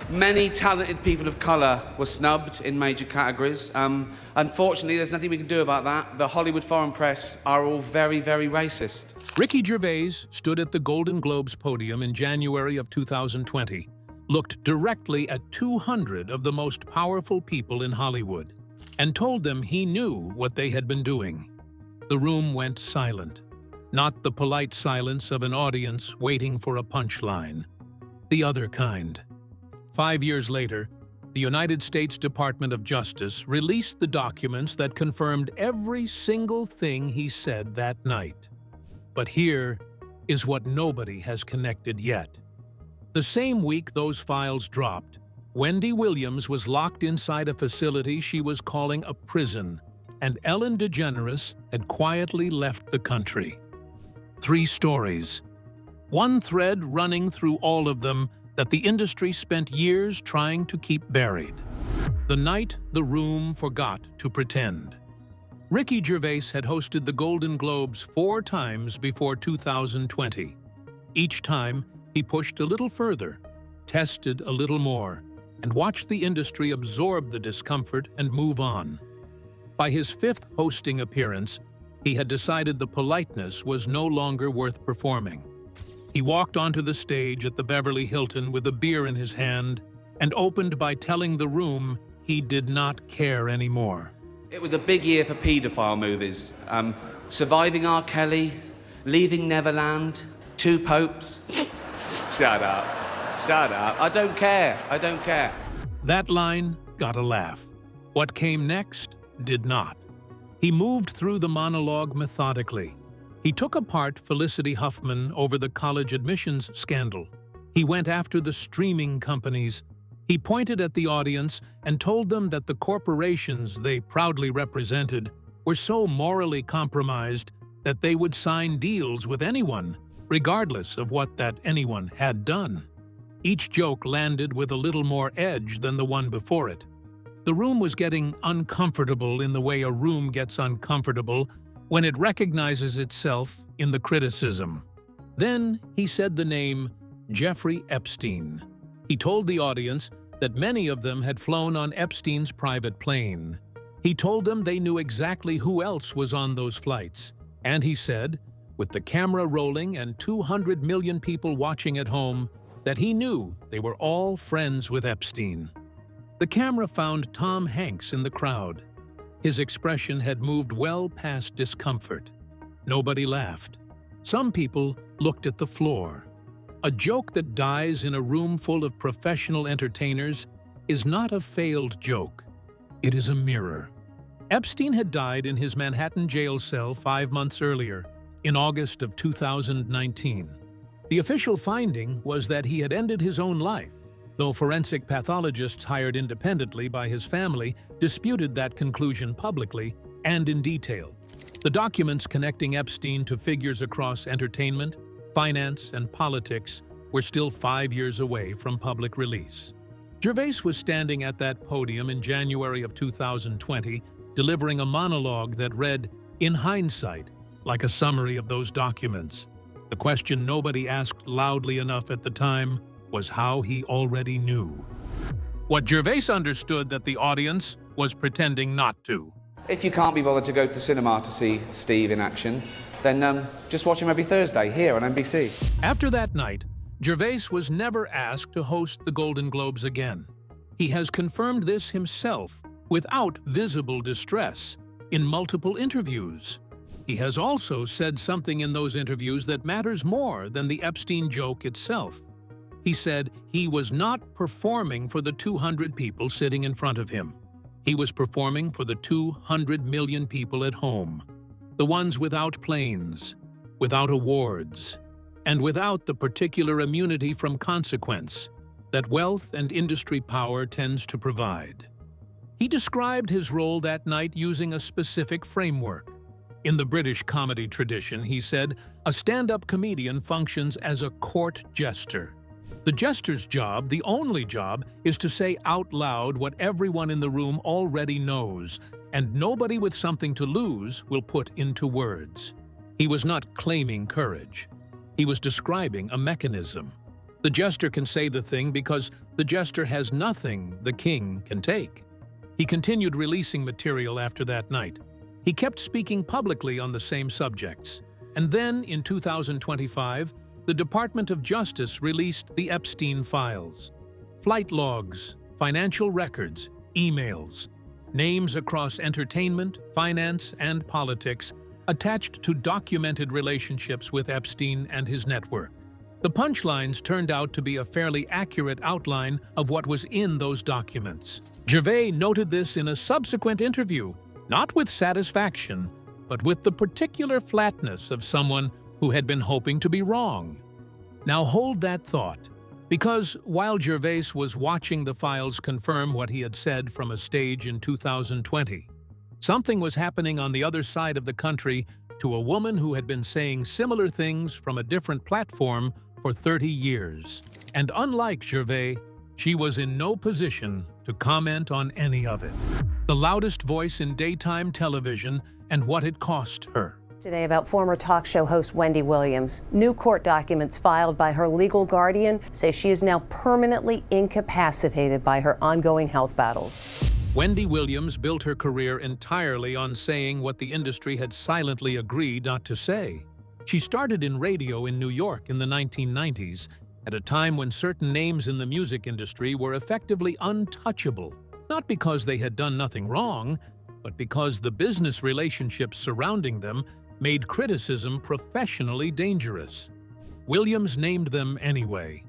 Many talented people of colour were snubbed in major categories. Unfortunately, there's nothing we can do about that. The Hollywood foreign press are all very, very racist. Ricky Gervais stood at the Golden Globes podium in January of 2020, looked directly at 200 of the most powerful people in Hollywood, and told them he knew what they had been doing. The room went silent, not the polite silence of an audience waiting for a punchline, the other kind. 5 years later, the United States Department of Justice released the documents that confirmed every single thing he said that night. But here is what nobody has connected yet. The same week those files dropped, Wendy Williams was locked inside a facility she was calling a prison, and Ellen DeGeneres had quietly left the country. 3 stories. One thread running through all of them that the industry spent years trying to keep buried. The night the room forgot to pretend. Ricky Gervais had hosted the Golden Globes 4 times before 2020. Each time, he pushed a little further, tested a little more, and watched the industry absorb the discomfort and move on. By his 5th hosting appearance, he had decided the politeness was no longer worth performing. He walked onto the stage at the Beverly Hilton with a beer in his hand and opened by telling the room he did not care anymore. It was a big year for paedophile movies. Surviving R. Kelly, Leaving Neverland, 2 popes. Shut up. Shut up. I don't care. I don't care. That line got a laugh. What came next did not. He moved through the monologue methodically. He took apart Felicity Huffman over the college admissions scandal. He went after the streaming companies. He pointed at the audience and told them that the corporations they proudly represented were so morally compromised that they would sign deals with anyone, regardless of what that anyone had done. Each joke landed with a little more edge than the one before it. The room was getting uncomfortable in the way a room gets uncomfortable when it recognizes itself in the criticism. Then he said the name Jeffrey Epstein. He told the audience that many of them had flown on Epstein's private plane. He told them they knew exactly who else was on those flights. And he said, with the camera rolling and 200 million people watching at home, that he knew they were all friends with Epstein. The camera found Tom Hanks in the crowd. His expression had moved well past discomfort. Nobody laughed. Some people looked at the floor. A joke that dies in a room full of professional entertainers is not a failed joke. It is a mirror. Epstein had died in his Manhattan jail cell 5 months earlier, in August of 2019. The official finding was that he had ended his own life, though forensic pathologists hired independently by his family disputed that conclusion publicly and in detail. The documents connecting Epstein to figures across entertainment, finance, and politics were still 5 years away from public release. Gervais was standing at that podium in January of 2020, delivering a monologue that read, in hindsight, like a summary of those documents. The question nobody asked loudly enough at the time was how he already knew. What Gervais understood that the audience was pretending not to. If you can't be bothered to go to the cinema to see Steve in action, then just watch him every Thursday here on NBC. After that night, Gervais was never asked to host the Golden Globes again. He has confirmed this himself, without visible distress, in multiple interviews. He has also said something in those interviews that matters more than the Epstein joke itself. He said he was not performing for the 200 people sitting in front of him. He was performing for the 200 million people at home, the ones without planes, without awards, and without the particular immunity from consequence that wealth and industry power tends to provide. He described his role that night using a specific framework. In the British comedy tradition, he said, a stand-up comedian functions as a court jester. The jester's job, the only job, is to say out loud what everyone in the room already knows, and nobody with something to lose will put into words. He was not claiming courage. He was describing a mechanism. The jester can say the thing because the jester has nothing the king can take. He continued releasing material after that night. He kept speaking publicly on the same subjects. And then, in 2025, the Department of Justice released the Epstein files. Flight logs, financial records, emails, names across entertainment, finance, and politics attached to documented relationships with Epstein and his network. The punchlines turned out to be a fairly accurate outline of what was in those documents. Gervais noted this in a subsequent interview, not with satisfaction, but with the particular flatness of someone who had been hoping to be wrong. Now hold that thought, because while Gervais was watching the files confirm what he had said from a stage in 2020, something was happening on the other side of the country to a woman who had been saying similar things from a different platform for 30 years. And unlike Gervais, she was in no position to comment on any of it. The loudest voice in daytime television and what it cost her. Today about former talk show host Wendy Williams. New court documents filed by her legal guardian say she is now permanently incapacitated by her ongoing health battles. Wendy Williams built her career entirely on saying what the industry had silently agreed not to say. She started in radio in New York in the 1990s, at a time when certain names in the music industry were effectively untouchable, not because they had done nothing wrong, but because the business relationships surrounding them made criticism professionally dangerous. Williams named them anyway.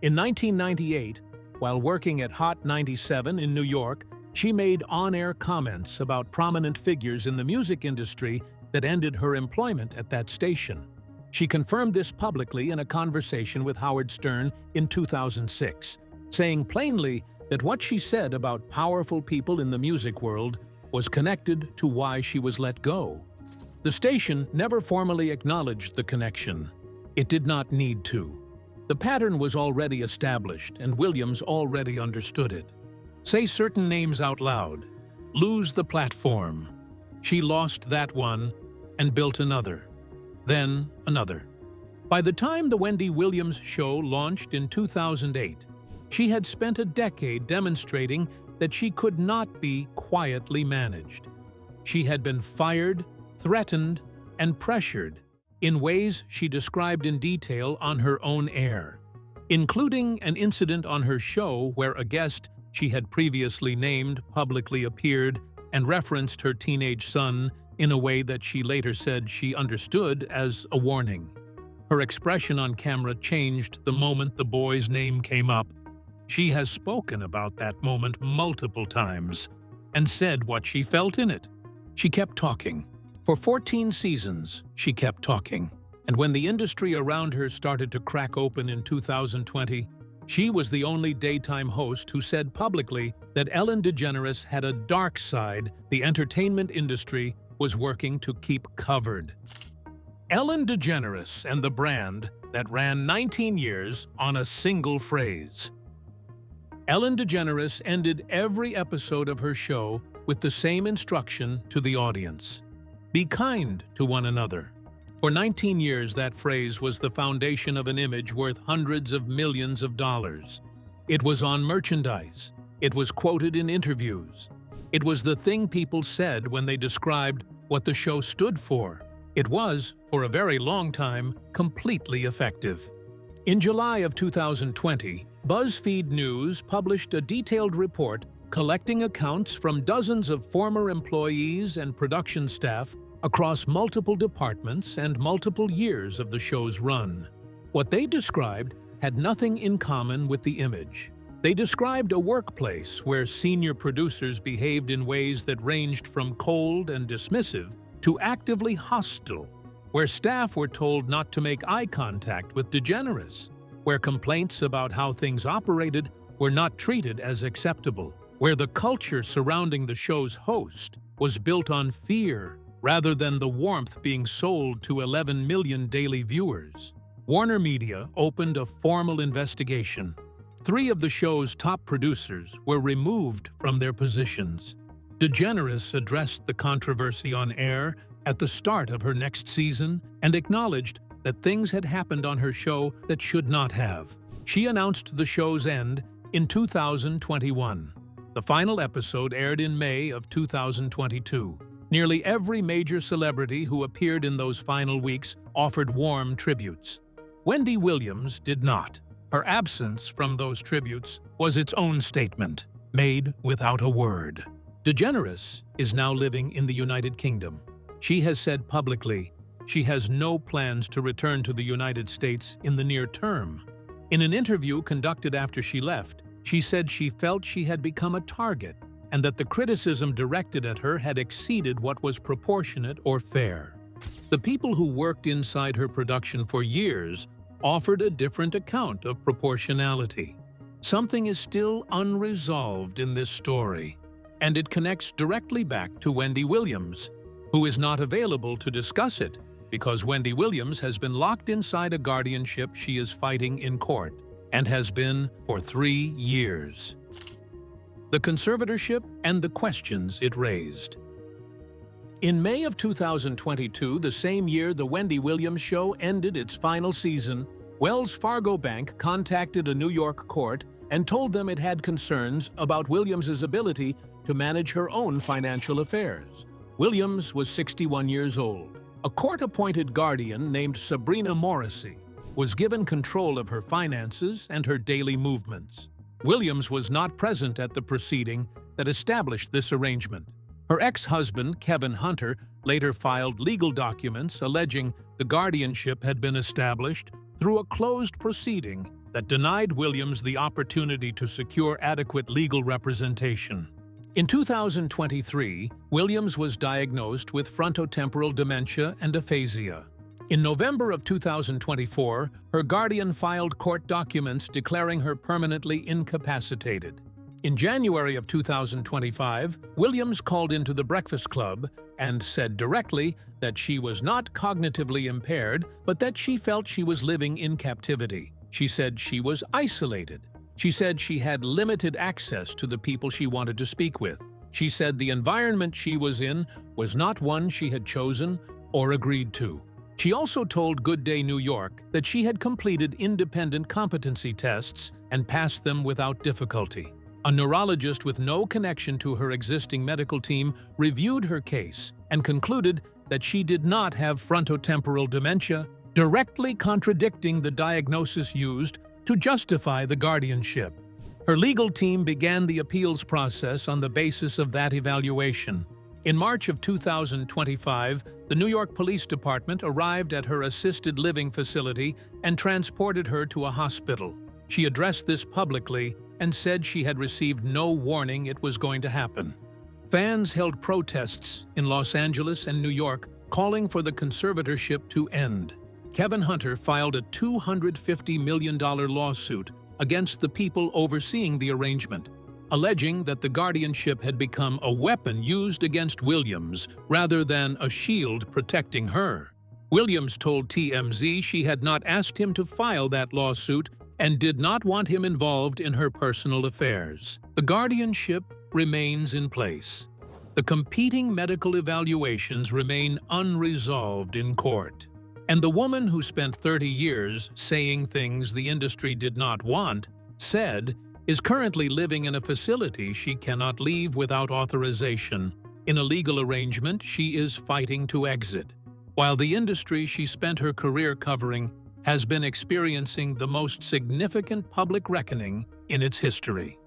In 1998, while working at Hot 97 in New York, she made on-air comments about prominent figures in the music industry that ended her employment at that station. She confirmed this publicly in a conversation with Howard Stern in 2006, saying plainly that what she said about powerful people in the music world was connected to why she was let go. The station never formally acknowledged the connection. It did not need to. The pattern was already established, and Williams already understood it. Say certain names out loud. Lose the platform. She lost that one and built another. Then another. By the time The Wendy Williams Show launched in 2008, she had spent a decade demonstrating that she could not be quietly managed. She had been fired, threatened, and pressured in ways she described in detail on her own air, including an incident on her show where a guest she had previously named publicly appeared and referenced her teenage son in a way that she later said she understood as a warning. Her expression on camera changed the moment the boy's name came up. She has spoken about that moment multiple times and said what she felt in it. She kept talking. For 14 seasons, she kept talking. And when the industry around her started to crack open in 2020, she was the only daytime host who said publicly that Ellen DeGeneres had a dark side the entertainment industry was working to keep covered. Ellen DeGeneres and the brand that ran 19 years on a single phrase. Ellen DeGeneres ended every episode of her show with the same instruction to the audience. Be kind to one another. For 19 years, that phrase was the foundation of an image worth hundreds of millions of dollars. It was on merchandise. It was quoted in interviews. It was the thing people said when they described what the show stood for. It was, for a very long time, completely effective. In July of 2020, BuzzFeed News published a detailed report collecting accounts from dozens of former employees and production staff across multiple departments and multiple years of the show's run. What they described had nothing in common with the image. They described a workplace where senior producers behaved in ways that ranged from cold and dismissive to actively hostile, where staff were told not to make eye contact with DeGeneres, where complaints about how things operated were not treated as acceptable, where the culture surrounding the show's host was built on fear rather than the warmth being sold to 11 million daily viewers. Warner Media opened a formal investigation. 3 of the show's top producers were removed from their positions. DeGeneres addressed the controversy on air at the start of her next season and acknowledged that things had happened on her show that should not have. She announced the show's end in 2021. The final episode aired in May of 2022. Nearly every major celebrity who appeared in those final weeks offered warm tributes. Wendy Williams did not. Her absence from those tributes was its own statement, made without a word. DeGeneres is now living in the United Kingdom. She has said publicly she has no plans to return to the United States in the near term. In an interview conducted after she left, she said she felt she had become a target and that the criticism directed at her had exceeded what was proportionate or fair. The people who worked inside her production for years offered a different account of proportionality. Something is still unresolved in this story, and it connects directly back to Wendy Williams, who is not available to discuss it because Wendy Williams has been locked inside a guardianship she is fighting in court, and has been for 3 years. The conservatorship and the questions it raised. In May of 2022, the same year the Wendy Williams show ended its final season, Wells Fargo Bank contacted a New York court and told them it had concerns about Williams's ability to manage her own financial affairs. Williams was 61 years old. A court-appointed guardian named Sabrina Morrissey was given control of her finances and her daily movements. Williams was not present at the proceeding that established this arrangement. Her ex-husband, Kevin Hunter, later filed legal documents alleging the guardianship had been established through a closed proceeding that denied Williams the opportunity to secure adequate legal representation. In 2023, Williams was diagnosed with frontotemporal dementia and aphasia. In November of 2024, her guardian filed court documents declaring her permanently incapacitated. In January of 2025, Williams called into the Breakfast Club and said directly that she was not cognitively impaired, but that she felt she was living in captivity. She said she was isolated. She said she had limited access to the people she wanted to speak with. She said the environment she was in was not one she had chosen or agreed to. She also told Good Day New York that she had completed independent competency tests and passed them without difficulty. A neurologist with no connection to her existing medical team reviewed her case and concluded that she did not have frontotemporal dementia, directly contradicting the diagnosis used to justify the guardianship. Her legal team began the appeals process on the basis of that evaluation. In March of 2025, the New York Police Department arrived at her assisted living facility and transported her to a hospital. She addressed this publicly and said she had received no warning it was going to happen. Fans held protests in Los Angeles and New York calling for the conservatorship to end. Kevin Hunter filed a $250 million lawsuit against the people overseeing the arrangement, alleging that the guardianship had become a weapon used against Williams rather than a shield protecting her. Williams told TMZ she had not asked him to file that lawsuit and did not want him involved in her personal affairs. The guardianship remains in place. The competing medical evaluations remain unresolved in court. And the woman who spent 30 years saying things the industry did not want, said, is currently living in a facility she cannot leave without authorization. In a legal arrangement, she is fighting to exit, while the industry she spent her career covering has been experiencing the most significant public reckoning in its history.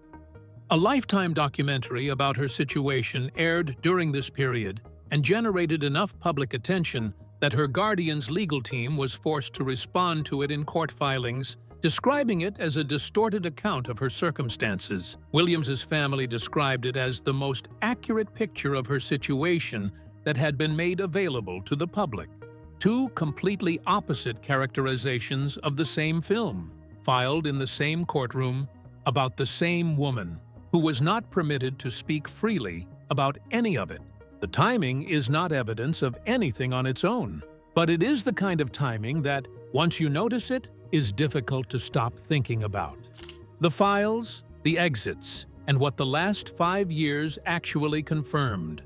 A Lifetime documentary about her situation aired during this period and generated enough public attention that her guardian's legal team was forced to respond to it in court filings, describing it as a distorted account of her circumstances. Williams's family described it as the most accurate picture of her situation that had been made available to the public. Two completely opposite characterizations of the same film, filed in the same courtroom about the same woman, who was not permitted to speak freely about any of it. The timing is not evidence of anything on its own, but it is the kind of timing that, once you notice it, is difficult to stop thinking about. The files, the exits, and what the last 5 years actually confirmed.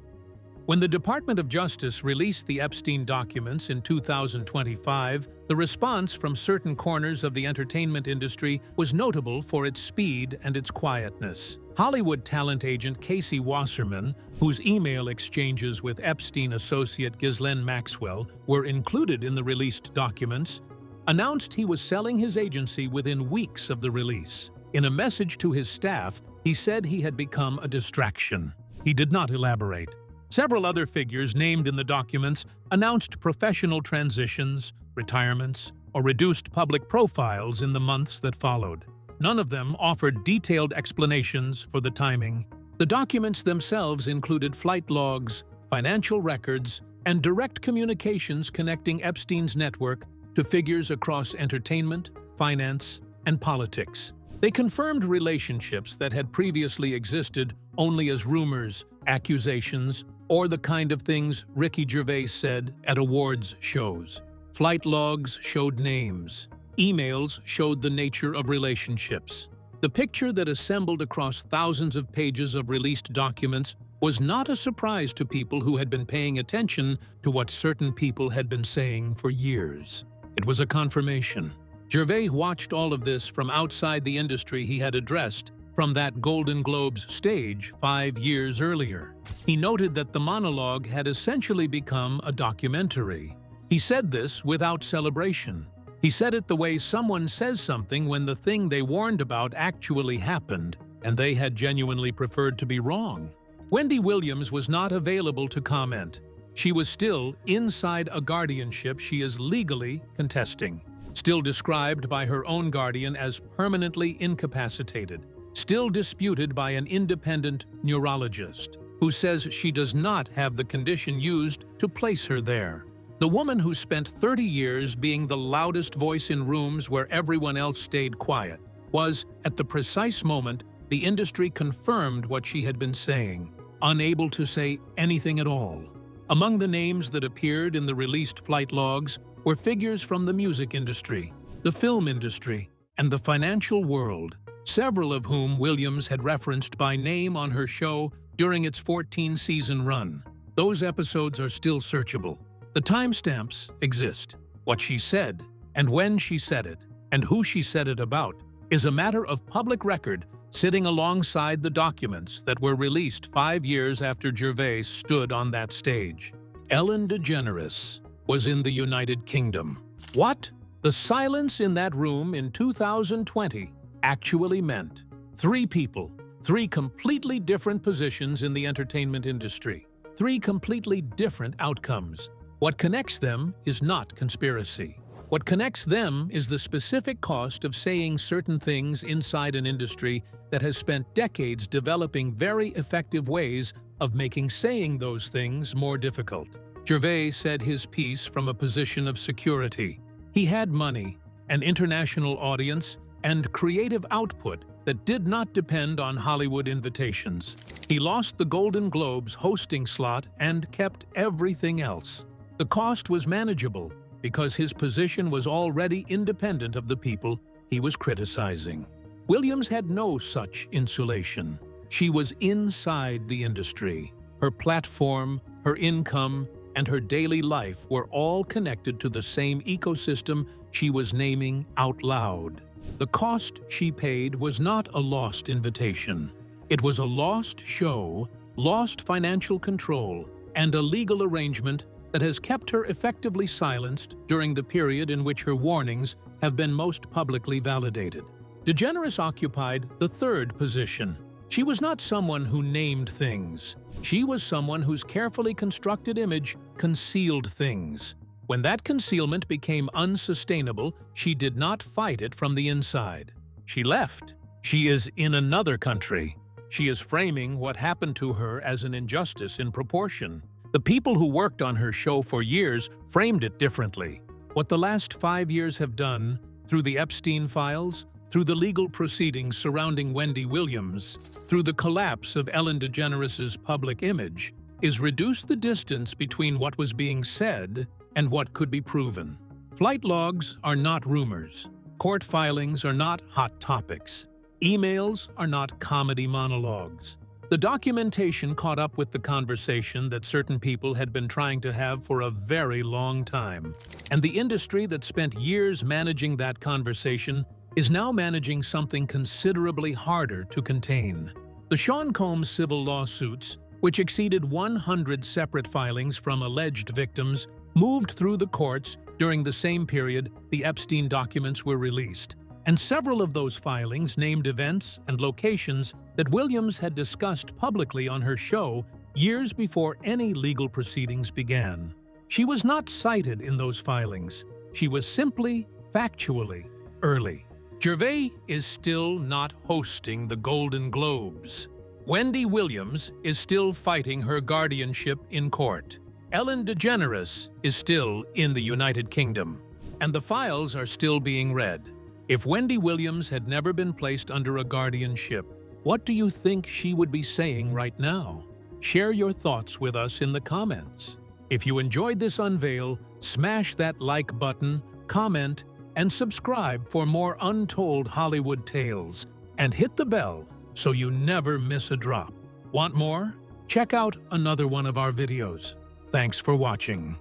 When the Department of Justice released the Epstein documents in 2025, the response from certain corners of the entertainment industry was notable for its speed and its quietness. Hollywood talent agent Casey Wasserman, whose email exchanges with Epstein associate Ghislaine Maxwell were included in the released documents, announced he was selling his agency within weeks of the release. In a message to his staff, he said he had become a distraction. He did not elaborate. Several other figures named in the documents announced professional transitions, retirements, or reduced public profiles in the months that followed. None of them offered detailed explanations for the timing. The documents themselves included flight logs, financial records, and direct communications connecting Epstein's network to figures across entertainment, finance, and politics. They confirmed relationships that had previously existed only as rumors, accusations, or the kind of things Ricky Gervais said at awards shows. Flight logs showed names. Emails showed the nature of relationships. The picture that assembled across thousands of pages of released documents was not a surprise to people who had been paying attention to what certain people had been saying for years. It was a confirmation. Gervais watched all of this from outside the industry he had addressed from that Golden Globes stage 5 years earlier. He noted that the monologue had essentially become a documentary. He said this without celebration. He said it the way someone says something when the thing they warned about actually happened, and they had genuinely preferred to be wrong. Wendy Williams was not available to comment. She was still inside a guardianship she is legally contesting, still described by her own guardian as permanently incapacitated, still disputed by an independent neurologist, who says she does not have the condition used to place her there. The woman who spent 30 years being the loudest voice in rooms where everyone else stayed quiet was, at the precise moment, the industry confirmed what she had been saying, unable to say anything at all. Among the names that appeared in the released flight logs were figures from the music industry, the film industry, and the financial world, several of whom Williams had referenced by name on her show during its 14-season run. Those episodes are still searchable. The timestamps exist. What she said, and when she said it, and who she said it about, is a matter of public record sitting alongside the documents that were released 5 years after Gervais stood on that stage. Ellen DeGeneres was in the United Kingdom. What? The silence in that room in 2020 actually meant 3 people, 3 completely different positions in the entertainment industry, 3 completely different outcomes. What connects them is not conspiracy. What connects them is the specific cost of saying certain things inside an industry that has spent decades developing very effective ways of making saying those things more difficult. Gervais said his piece from a position of security. He had money, an international audience, and creative output that did not depend on Hollywood invitations. He lost the Golden Globes hosting slot and kept everything else. The cost was manageable because his position was already independent of the people he was criticizing. Williams had no such insulation. She was inside the industry. Her platform, her income, and her daily life were all connected to the same ecosystem she was naming out loud. The cost she paid was not a lost invitation. It was a lost show, lost financial control, and a legal arrangement that has kept her effectively silenced during the period in which her warnings have been most publicly validated. DeGeneres occupied the 3rd position. She was not someone who named things. She was someone whose carefully constructed image concealed things. When that concealment became unsustainable, she did not fight it from the inside. She left. She is in another country. She is framing what happened to her as an injustice in proportion. The people who worked on her show for years framed it differently. What the last 5 years have done, through the Epstein files, through the legal proceedings surrounding Wendy Williams, through the collapse of Ellen DeGeneres' public image, is reduce the distance between what was being said and what could be proven. Flight logs are not rumors. Court filings are not hot topics. Emails are not comedy monologues. The documentation caught up with the conversation that certain people had been trying to have for a very long time, and the industry that spent years managing that conversation is now managing something considerably harder to contain. The Sean Combs civil lawsuits, which exceeded 100 separate filings from alleged victims, moved through the courts during the same period the Epstein documents were released, and several of those filings named events and locations that Williams had discussed publicly on her show years before any legal proceedings began. She was not cited in those filings. She was simply, factually, early. Gervais is still not hosting the Golden Globes. Wendy Williams is still fighting her guardianship in court. Ellen DeGeneres is still in the United Kingdom, and the files are still being read. If Wendy Williams had never been placed under a guardianship, what do you think she would be saying right now? Share your thoughts with us in the comments. If you enjoyed this unveil, smash that like button, comment, and subscribe for more untold Hollywood tales, and hit the bell so you never miss a drop. Want more? Check out another one of our videos. Thanks for watching.